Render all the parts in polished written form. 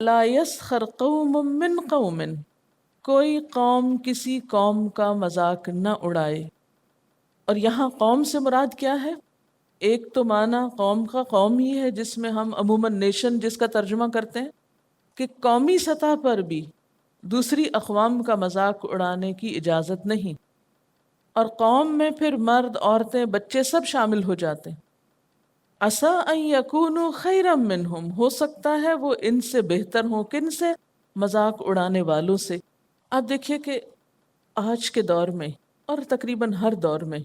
لا یسخر قوم من قوم، کوئی قوم کسی قوم کا مذاق نہ اڑائے۔ اور یہاں قوم سے مراد کیا ہے؟ ایک تو معنی قوم کا قوم ہی ہے، جس میں ہم عموماً نیشن جس کا ترجمہ کرتے ہیں، کہ قومی سطح پر بھی دوسری اقوام کا مذاق اڑانے کی اجازت نہیں۔ اور قوم میں پھر مرد، عورتیں، بچے سب شامل ہو جاتے ہیں۔ عسیٰ ان یکونوا خیرا منہم، ہو سکتا ہے وہ ان سے بہتر ہوں۔ کن سے؟ مذاق اڑانے والوں سے۔ آپ دیکھیے کہ آج کے دور میں اور تقریباً ہر دور میں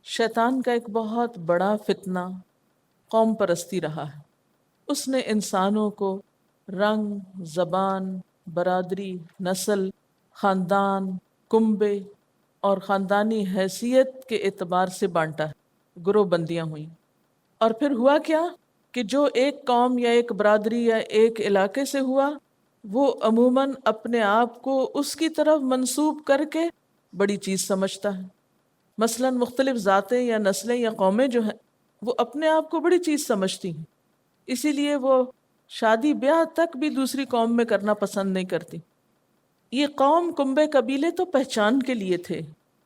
شیطان کا ایک بہت بڑا فتنہ قوم پرستی رہا ہے۔ اس نے انسانوں کو رنگ، زبان، برادری، نسل، خاندان، کنبے اور خاندانی حیثیت کے اعتبار سے بانٹا ہے، گروہ بندیاں ہوئیں۔ اور پھر ہوا کیا کہ جو ایک قوم یا ایک برادری یا ایک علاقے سے ہوا، وہ عموماً اپنے آپ کو اس کی طرف منسوب کر کے بڑی چیز سمجھتا ہے۔ مثلاً مختلف ذاتیں یا نسلیں یا قومیں جو ہیں وہ اپنے آپ کو بڑی چیز سمجھتی ہیں، اسی لیے وہ شادی بیاہ تک بھی دوسری قوم میں کرنا پسند نہیں کرتی۔ یہ قوم، کنبے، قبیلے تو پہچان کے لیے تھے،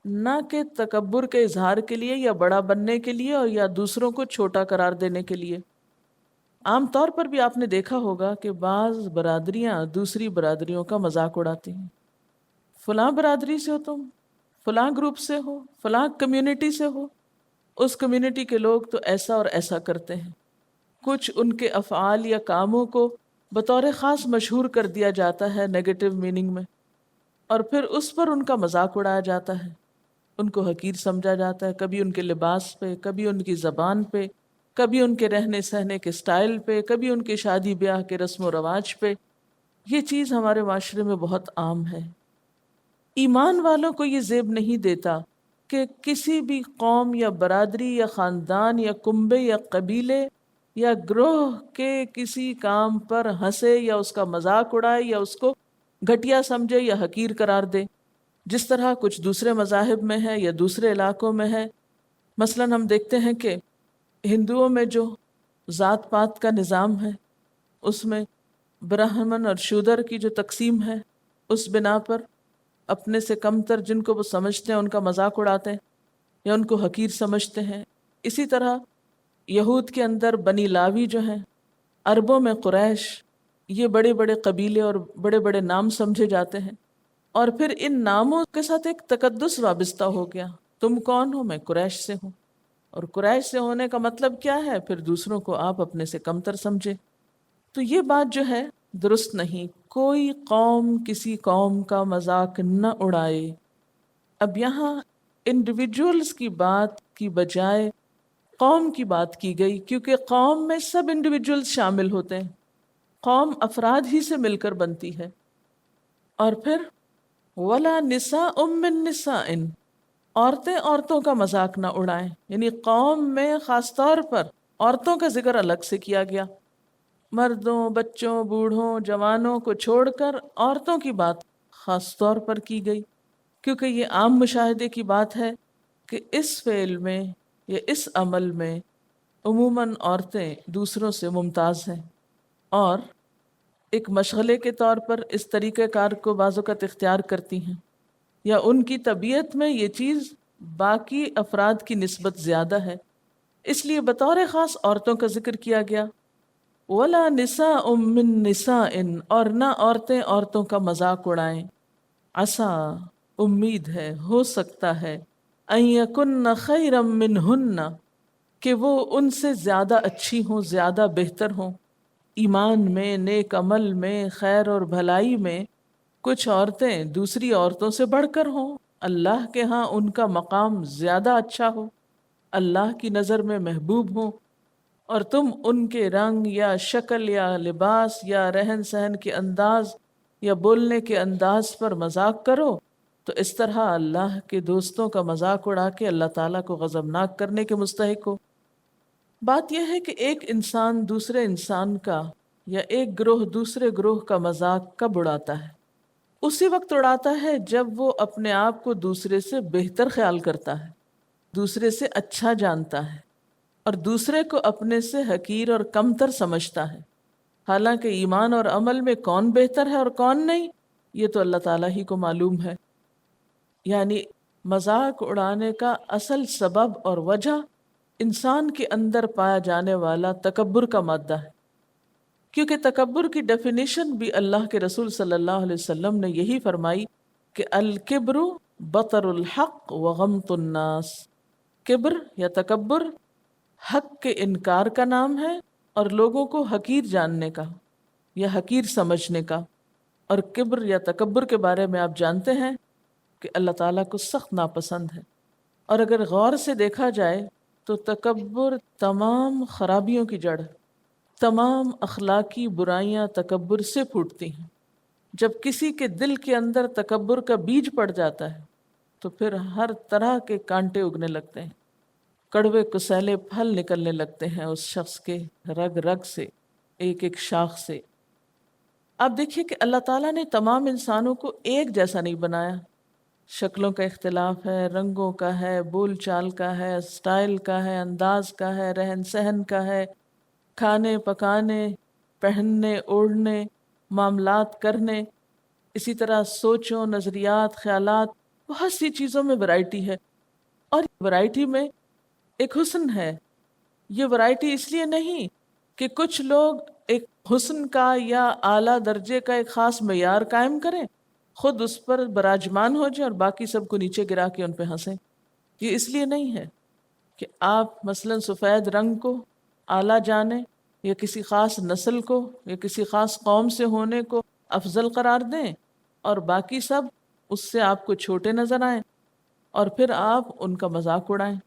نہ کہ تکبر کے اظہار کے لیے یا بڑا بننے کے لیے اور یا دوسروں کو چھوٹا قرار دینے کے لیے۔ عام طور پر بھی آپ نے دیکھا ہوگا کہ بعض برادریاں دوسری برادریوں کا مذاق اڑاتی ہیں۔ فلاں برادری سے ہو تم، فلاں گروپ سے ہو، فلاں کمیونٹی سے ہو، اس کمیونٹی کے لوگ تو ایسا اور ایسا کرتے ہیں۔ کچھ ان کے افعال یا کاموں کو بطور خاص مشہور کر دیا جاتا ہے نیگیٹو میننگ میں، اور پھر اس پر ان کا مذاق اڑایا جاتا ہے، ان کو حقیر سمجھا جاتا ہے، کبھی ان کے لباس پہ، کبھی ان کی زبان پہ، کبھی ان کے رہنے سہنے کے سٹائل پہ، کبھی ان کے شادی بیاہ کے رسم و رواج پہ۔ یہ چیز ہمارے معاشرے میں بہت عام ہے۔ ایمان والوں کو یہ زیب نہیں دیتا کہ کسی بھی قوم یا برادری یا خاندان یا کنبے یا قبیلے یا گروہ کے کسی کام پر ہنسے یا اس کا مذاق اڑائے یا اس کو گھٹیا سمجھے یا حقیر قرار دے، جس طرح کچھ دوسرے مذاہب میں ہے یا دوسرے علاقوں میں ہے۔ مثلاً ہم دیکھتے ہیں کہ ہندوؤں میں جو ذات پات کا نظام ہے، اس میں برہمن اور شودر کی جو تقسیم ہے، اس بنا پر اپنے سے کم تر جن کو وہ سمجھتے ہیں ان کا مذاق اڑاتے ہیں یا ان کو حقیر سمجھتے ہیں۔ اسی طرح یہود کے اندر بنی لاوی جو ہیں، عربوں میں قریش، یہ بڑے بڑے قبیلے اور بڑے بڑے نام سمجھے جاتے ہیں، اور پھر ان ناموں کے ساتھ ایک تقدس وابستہ ہو گیا۔ تم کون ہو؟ میں قریش سے ہوں، اور قریش سے ہونے کا مطلب کیا ہے؟ پھر دوسروں کو آپ اپنے سے کم تر سمجھے۔ تو یہ بات جو ہے درست نہیں۔ کوئی قوم کسی قوم کا مذاق نہ اڑائے۔ اب یہاں انڈیویجولز کی بات کی بجائے قوم کی بات کی گئی، کیونکہ قوم میں سب انڈیویجولز شامل ہوتے ہیں، قوم افراد ہی سے مل کر بنتی ہے۔ اور پھر وَلَا نِسَاءٌ مِّن نِسَاءٍ، عورتیں عورتوں کا مذاق نہ اڑائیں، یعنی قوم میں خاص طور پر عورتوں کا ذکر الگ سے کیا گیا۔ مردوں، بچوں، بوڑھوں، جوانوں کو چھوڑ کر عورتوں کی بات خاص طور پر کی گئی، کیونکہ یہ عام مشاہدے کی بات ہے کہ اس فعل میں یا اس عمل میں عموماً عورتیں دوسروں سے ممتاز ہیں، اور ایک مشغلے کے طور پر اس طریقہ کار کو بعض اوقات اختیار کرتی ہیں، یا ان کی طبیعت میں یہ چیز باقی افراد کی نسبت زیادہ ہے، اس لیے بطور خاص عورتوں کا ذکر کیا گیا۔ وَلَا نِسَاءٌ مِّن نِسَاءٍ، اور نہ عورتیں عورتوں کا مذاق اڑائیں۔ عسیٰ، امید ہے، ہو سکتا ہے، ان یکن خیرا منہن، کہ وہ ان سے زیادہ اچھی ہوں، زیادہ بہتر ہوں، ایمان میں، نیک عمل میں، خیر اور بھلائی میں کچھ عورتیں دوسری عورتوں سے بڑھ کر ہوں، اللہ کے ہاں ان کا مقام زیادہ اچھا ہو، اللہ کی نظر میں محبوب ہوں، اور تم ان کے رنگ یا شکل یا لباس یا رہن سہن کے انداز یا بولنے کے انداز پر مذاق کرو، تو اس طرح اللہ کے دوستوں کا مذاق اڑا کے اللہ تعالیٰ کو غضبناک کرنے کے مستحق ہو۔ بات یہ ہے کہ ایک انسان دوسرے انسان کا یا ایک گروہ دوسرے گروہ کا مذاق کب اڑاتا ہے؟ اسی وقت اڑاتا ہے جب وہ اپنے آپ کو دوسرے سے بہتر خیال کرتا ہے، دوسرے سے اچھا جانتا ہے، اور دوسرے کو اپنے سے حقیر اور کمتر سمجھتا ہے۔ حالانکہ ایمان اور عمل میں کون بہتر ہے اور کون نہیں، یہ تو اللہ تعالیٰ ہی کو معلوم ہے۔ یعنی مذاق اڑانے کا اصل سبب اور وجہ انسان کے اندر پایا جانے والا تکبر کا مادہ ہے، کیونکہ تکبر کی ڈیفینیشن بھی اللہ کے رسول صلی اللہ علیہ وسلم نے یہی فرمائی کہ الکبر بطر الحق وغمط الناس، کبر یا تکبر حق کے انکار کا نام ہے اور لوگوں کو حقیر جاننے کا یا حقیر سمجھنے کا۔ اور کبر یا تکبر کے بارے میں آپ جانتے ہیں کہ اللہ تعالیٰ کو سخت ناپسند ہے، اور اگر غور سے دیکھا جائے تو تکبر تمام خرابیوں کی جڑ ہے، تمام اخلاقی برائیاں تکبر سے پھوٹتی ہیں۔ جب کسی کے دل کے اندر تکبر کا بیج پڑ جاتا ہے تو پھر ہر طرح کے کانٹے اگنے لگتے ہیں، کڑوے کسیلے پھل نکلنے لگتے ہیں اس شخص کے رگ رگ سے، ایک ایک شاخ سے۔ آپ دیکھیے کہ اللہ تعالیٰ نے تمام انسانوں کو ایک جیسا نہیں بنایا، شکلوں کا اختلاف ہے، رنگوں کا ہے، بول چال کا ہے، سٹائل کا ہے، انداز کا ہے، رہن سہن کا ہے، کھانے پکانے، پہننے اوڑھنے، معاملات کرنے، اسی طرح سوچوں، نظریات، خیالات، بہت سی چیزوں میں ورائٹی ہے۔ اور ورائٹی میں ایک حسن ہے۔ یہ ورائٹی اس لیے نہیں کہ کچھ لوگ ایک حسن کا یا اعلیٰ درجے کا ایک خاص معیار قائم کریں، خود اس پر براجمان ہو جائے اور باقی سب کو نیچے گرا کے ان پہ ہنسیں۔ یہ اس لیے نہیں ہے کہ آپ مثلاً سفید رنگ کو اعلیٰ جانیں یا کسی خاص نسل کو یا کسی خاص قوم سے ہونے کو افضل قرار دیں اور باقی سب اس سے آپ کو چھوٹے نظر آئیں اور پھر آپ ان کا مذاق اڑائیں۔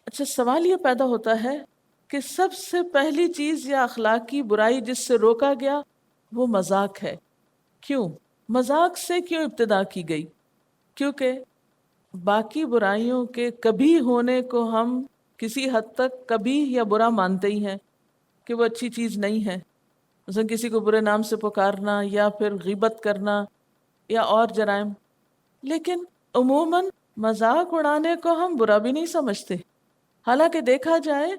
اچھا، سوال یہ پیدا ہوتا ہے کہ سب سے پہلی چیز یا اخلاقی برائی جس سے روکا گیا وہ مذاق ہے۔ کیوں؟ مذاق سے کیوں ابتدا کی گئی؟ کیونکہ باقی برائیوں کے کبھی ہونے کو ہم کسی حد تک کبھی یا برا مانتے ہی ہیں کہ وہ اچھی چیز نہیں ہے، مثلا کسی کو برے نام سے پکارنا یا پھر غیبت کرنا یا اور جرائم۔ لیکن عموماً مذاق اڑانے کو ہم برا بھی نہیں سمجھتے، حالانکہ دیکھا جائے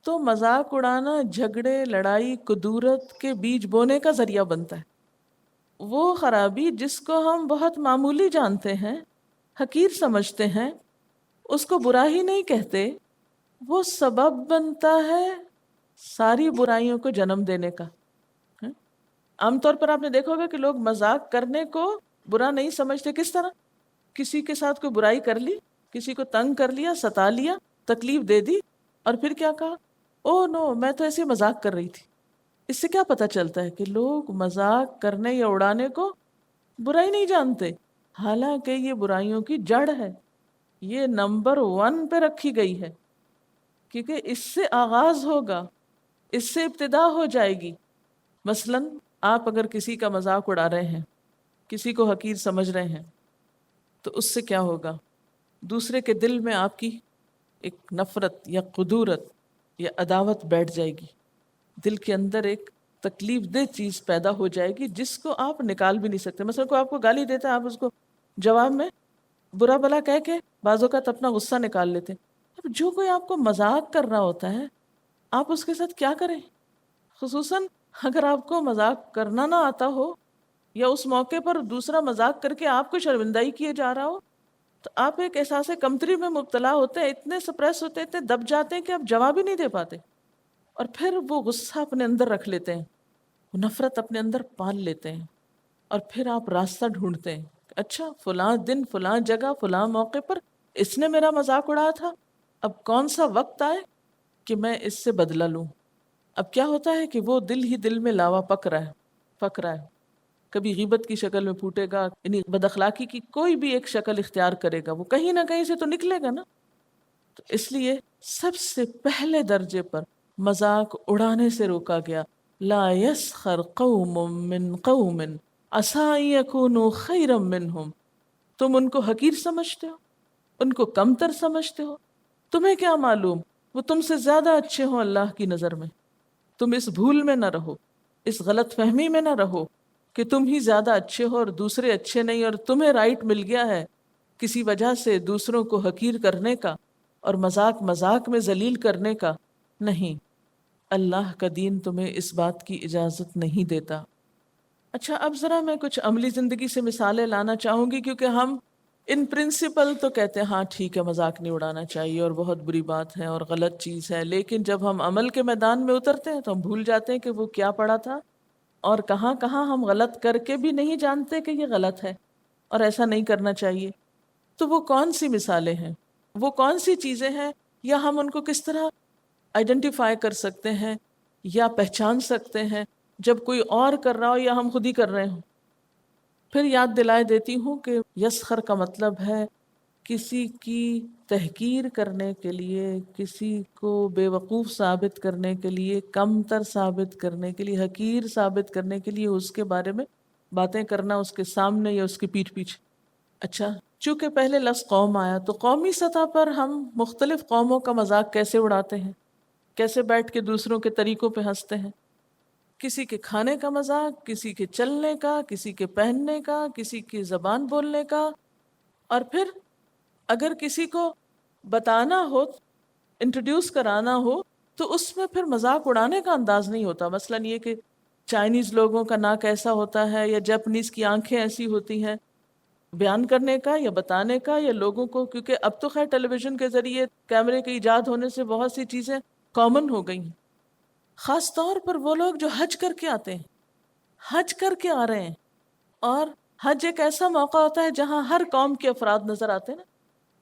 تو مذاق اڑانا جھگڑے، لڑائی، کدورت کے بیج بونے کا ذریعہ بنتا ہے۔ وہ خرابی جس کو ہم بہت معمولی جانتے ہیں، حقیر سمجھتے ہیں، اس کو برا ہی نہیں کہتے، وہ سبب بنتا ہے ساری برائیوں کو جنم دینے کا۔ عام طور پر آپ نے دیکھا ہوگا کہ لوگ مذاق کرنے کو برا نہیں سمجھتے۔ کس طرح؟ کسی کے ساتھ کوئی برائی کر لی، کسی کو تنگ کر لیا، ستا لیا، تکلیف دے دی، اور پھر کیا کہا؟ او نو، میں تو ایسے مذاق کر رہی تھی۔ اس سے کیا پتہ چلتا ہے کہ لوگ مذاق کرنے یا اڑانے کو برائی نہیں جانتے، حالانکہ یہ برائیوں کی جڑ ہے، یہ نمبر 1 پہ رکھی گئی ہے، کیونکہ اس سے آغاز ہوگا، اس سے ابتدا ہو جائے گی۔ مثلاً آپ اگر کسی کا مذاق اڑا رہے ہیں، کسی کو حقیر سمجھ رہے ہیں، تو اس سے کیا ہوگا؟ دوسرے کے دل میں آپ کی ایک نفرت یا قدورت یا عداوت بیٹھ جائے گی، دل کے اندر ایک تکلیف دہ چیز پیدا ہو جائے گی جس کو آپ نکال بھی نہیں سکتے۔ مثلا کوئی آپ کو گالی دیتا ہے، آپ اس کو جواب میں برا بلا کہہ کے بعض اوقات اپنا غصہ نکال لیتے ہیں۔ اب جو کوئی آپ کو مذاق کر رہا ہوتا ہے، آپ اس کے ساتھ کیا کریں؟ خصوصاً اگر آپ کو مذاق کرنا نہ آتا ہو یا اس موقع پر دوسرا مذاق کر کے آپ کو شرمندائی کیے جا رہا ہو، تو آپ ایک احساس کمتری میں مبتلا ہوتے ہیں، اتنے سپریس ہوتے ہیں، اتنے دب جاتے ہیں کہ آپ جواب ہی نہیں دے پاتے، اور پھر وہ غصہ اپنے اندر رکھ لیتے ہیں، وہ نفرت اپنے اندر پال لیتے ہیں، اور پھر آپ راستہ ڈھونڈتے ہیں، اچھا فلاں دن، فلاں جگہ، فلاں موقع پر اس نے میرا مذاق اڑایا تھا، اب کون سا وقت آئے کہ میں اس سے بدلہ لوں۔ اب کیا ہوتا ہے کہ وہ دل ہی دل میں لاوا پک رہا ہے، کبھی غیبت کی شکل میں پھوٹے گا، یعنی بد اخلاقی کی کوئی بھی ایک شکل اختیار کرے گا، وہ کہیں نہ کہیں سے تو نکلے گا نا۔ تو اس لیے سب سے پہلے درجے پر مذاق اڑانے سے روکا گیا۔ لا يسخر قوم من قوم عسى ان يكونوا خيرا منهم۔ تم ان کو حقیر سمجھتے ہو، ان کو کمتر سمجھتے ہو، تمہیں کیا معلوم وہ تم سے زیادہ اچھے ہوں اللہ کی نظر میں۔ تم اس بھول میں نہ رہو، اس غلط فہمی میں نہ رہو کہ تم ہی زیادہ اچھے ہو اور دوسرے اچھے نہیں، اور تمہیں رائٹ مل گیا ہے کسی وجہ سے دوسروں کو حقیر کرنے کا اور مذاق میں ذلیل کرنے کا۔ نہیں، اللہ کا دین تمہیں اس بات کی اجازت نہیں دیتا۔ اچھا، اب ذرا میں کچھ عملی زندگی سے مثالیں لانا چاہوں گی، کیونکہ ہم ان پرنسپل تو کہتے ہیں ہاں ٹھیک ہے مذاق نہیں اڑانا چاہیے اور بہت بری بات ہے اور غلط چیز ہے، لیکن جب ہم عمل کے میدان میں اترتے ہیں تو ہم بھول جاتے ہیں کہ وہ کیا پڑھا تھا اور کہاں کہاں ہم غلط کر کے بھی نہیں جانتے کہ یہ غلط ہے اور ایسا نہیں کرنا چاہیے۔ تو وہ کون سی مثالیں ہیں، وہ کون سی چیزیں ہیں، یا ہم ان کو کس طرح آئیڈینٹیفائی کر سکتے ہیں یا پہچان سکتے ہیں جب کوئی اور کر رہا ہو یا ہم خود ہی کر رہے ہوں؟ پھر یاد دلائے دیتی ہوں کہ یسخر کا مطلب ہے کسی کی تحقیر کرنے کے لیے، کسی کو بے وقوف ثابت کرنے کے لیے، کمتر ثابت کرنے کے لیے، حقیر ثابت کرنے کے لیے اس کے بارے میں باتیں کرنا اس کے سامنے یا اس کی پیٹھ پیچھے۔ اچھا، چونکہ پہلے لفظ قوم آیا تو قومی سطح پر ہم مختلف قوموں کا مذاق کیسے اڑاتے ہیں، کیسے بیٹھ کے دوسروں کے طریقوں پہ ہنستے ہیں۔ کسی کے کھانے کا مذاق، کسی کے چلنے کا، کسی کے پہننے کا، کسی کی زبان بولنے کا، اور پھر اگر کسی کو بتانا ہو، انٹروڈیوس کرانا ہو، تو اس میں پھر مذاق اڑانے کا انداز نہیں ہوتا۔ مثلاً یہ کہ چائنیز لوگوں کا ناک ایسا ہوتا ہے یا جاپنیز کی آنکھیں ایسی ہوتی ہیں، بیان کرنے کا یا بتانے کا یا لوگوں کو، کیونکہ اب تو خیر ٹیلی ویژن کے ذریعے کیمرے کے ایجاد ہونے سے بہت سی چیزیں کامن ہو گئی ہیں۔ خاص طور پر وہ لوگ جو حج کر کے آتے ہیں، حج کر کے آ رہے ہیں، اور حج ایک ایسا موقع ہوتا ہے جہاں ہر قوم کے افراد نظر آتے ہیں نا،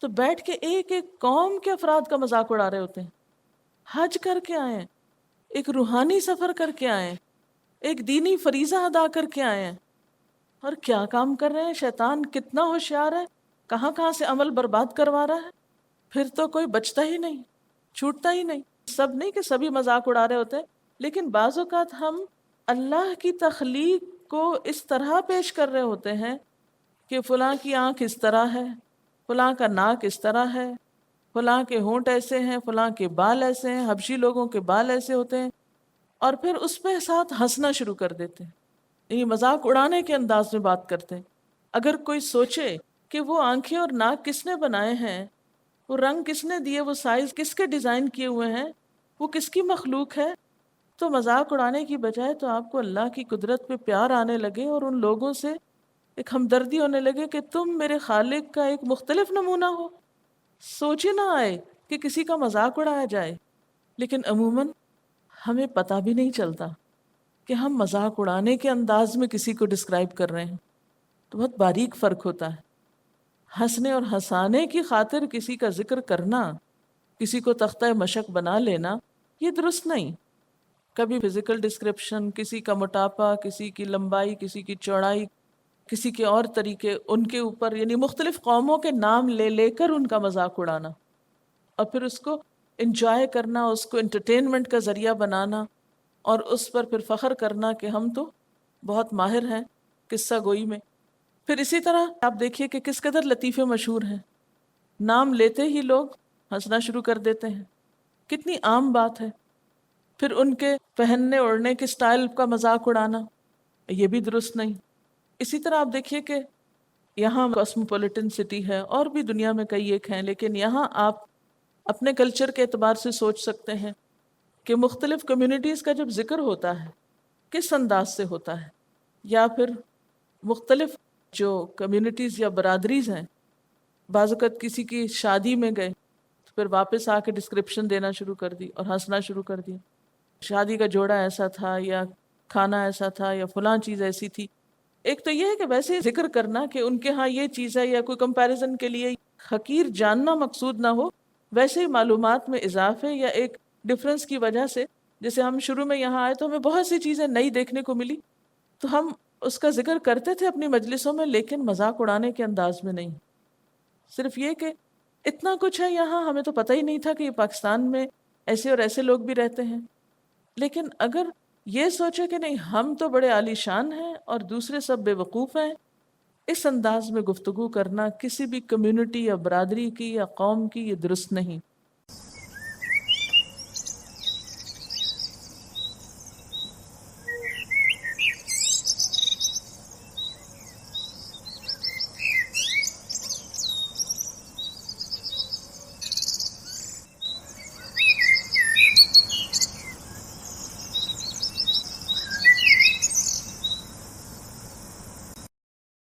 تو بیٹھ کے ایک ایک قوم کے افراد کا مذاق اڑا رہے ہوتے ہیں۔ حج کر کے آئے ہیں، ایک روحانی سفر کر کے آئے ہیں، ایک دینی فریضہ ادا کر کے آئے ہیں، اور کیا کام کر رہے ہیں؟ شیطان کتنا ہوشیار ہے، کہاں کہاں سے عمل برباد کروا رہا ہے۔ پھر تو کوئی بچتا ہی نہیں، چھوٹتا ہی نہیں۔ سب نہیں کہ سبھی مذاق اڑا رہے ہوتے ہیں، لیکن بعض اوقات ہم اللہ کی تخلیق کو اس طرح پیش کر رہے ہوتے ہیں کہ فلاں کی آنکھ اس طرح ہے، فلاں کا ناک اس طرح ہے، فلاں کے ہونٹ ایسے ہیں، فلاں کے بال ایسے ہیں، حبشی لوگوں کے بال ایسے ہوتے ہیں، اور پھر اس پہ ساتھ ہنسنا شروع کر دیتے ہیں، یعنی مذاق اڑانے کے انداز میں بات کرتے ہیں۔ اگر کوئی سوچے کہ وہ آنکھیں اور ناک کس نے بنائے ہیں، وہ رنگ کس نے دیے، وہ سائز کس کے ڈیزائن کیے ہوئے ہیں، وہ کس کی مخلوق ہے، تو مذاق اڑانے کی بجائے تو آپ کو اللہ کی قدرت پہ پیار آنے لگے اور ان لوگوں سے ایک ہمدردی ہونے لگے کہ تم میرے خالق کا ایک مختلف نمونہ ہو۔ سوچ ہی نہ آئے کہ کسی کا مذاق اڑایا جائے، لیکن عموماً ہمیں پتہ بھی نہیں چلتا کہ ہم مذاق اڑانے کے انداز میں کسی کو ڈسکرائب کر رہے ہیں۔ تو بہت باریک فرق ہوتا ہے۔ ہنسنے اور ہنسانے کی خاطر کسی کا ذکر کرنا، کسی کو تختہ مشق بنا لینا، یہ درست نہیں۔ کبھی فزیکل ڈسکرپشن، کسی کا موٹاپا، کسی کی لمبائی، کسی کی چوڑائی، کسی کے اور طریقے، ان کے اوپر یعنی مختلف قوموں کے نام لے لے کر ان کا مذاق اڑانا، اور پھر اس کو انجوائے کرنا، اس کو انٹرٹینمنٹ کا ذریعہ بنانا، اور اس پر پھر فخر کرنا کہ ہم تو بہت ماہر ہیں قصہ گوئی میں۔ پھر اسی طرح آپ دیکھیے کہ کس قدر لطیفے مشہور ہیں، نام لیتے ہی لوگ ہنسنا شروع کر دیتے ہیں، کتنی عام بات ہے۔ پھر ان کے پہننے اوڑھنے کے سٹائل کا مذاق اڑانا، یہ بھی درست نہیں۔ اسی طرح آپ دیکھیے کہ یہاں کاسموپولیٹن سٹی ہے، اور بھی دنیا میں کئی ایک ہیں، لیکن یہاں آپ اپنے کلچر کے اعتبار سے سوچ سکتے ہیں کہ مختلف کمیونٹیز کا جب ذکر ہوتا ہے کس انداز سے ہوتا ہے، یا پھر مختلف جو کمیونٹیز یا برادریز ہیں، بعض اوقات کسی کی شادی میں گئے تو پھر واپس آ کے ڈسکرپشن دینا شروع کر دی اور ہنسنا شروع کر دی، شادی کا جوڑا ایسا تھا، یا کھانا ایسا تھا، یا فلاں چیز ایسی تھی۔ ایک تو یہ ہے کہ ویسے ذکر کرنا کہ ان کے ہاں یہ چیز ہے، یا کوئی کمپیریزن کے لیے حقیر جاننا مقصود نہ ہو، ویسے ہی معلومات میں اضافے یا ایک ڈفرنس کی وجہ سے، جیسے ہم شروع میں یہاں آئے تو ہمیں بہت سی چیزیں نئی دیکھنے کو ملی، تو ہم اس کا ذکر کرتے تھے اپنی مجلسوں میں، لیکن مذاق اڑانے کے انداز میں نہیں۔ صرف یہ کہ اتنا کچھ ہے یہاں، ہمیں تو پتہ ہی نہیں تھا کہ یہ پاکستان میں ایسے اور ایسے لوگ بھی رہتے ہیں۔ لیکن اگر یہ سوچے کہ نہیں، ہم تو بڑے عالی شان ہیں اور دوسرے سب بے وقوف ہیں، اس انداز میں گفتگو کرنا کسی بھی کمیونٹی یا برادری کی یا قوم کی، یہ درست نہیں۔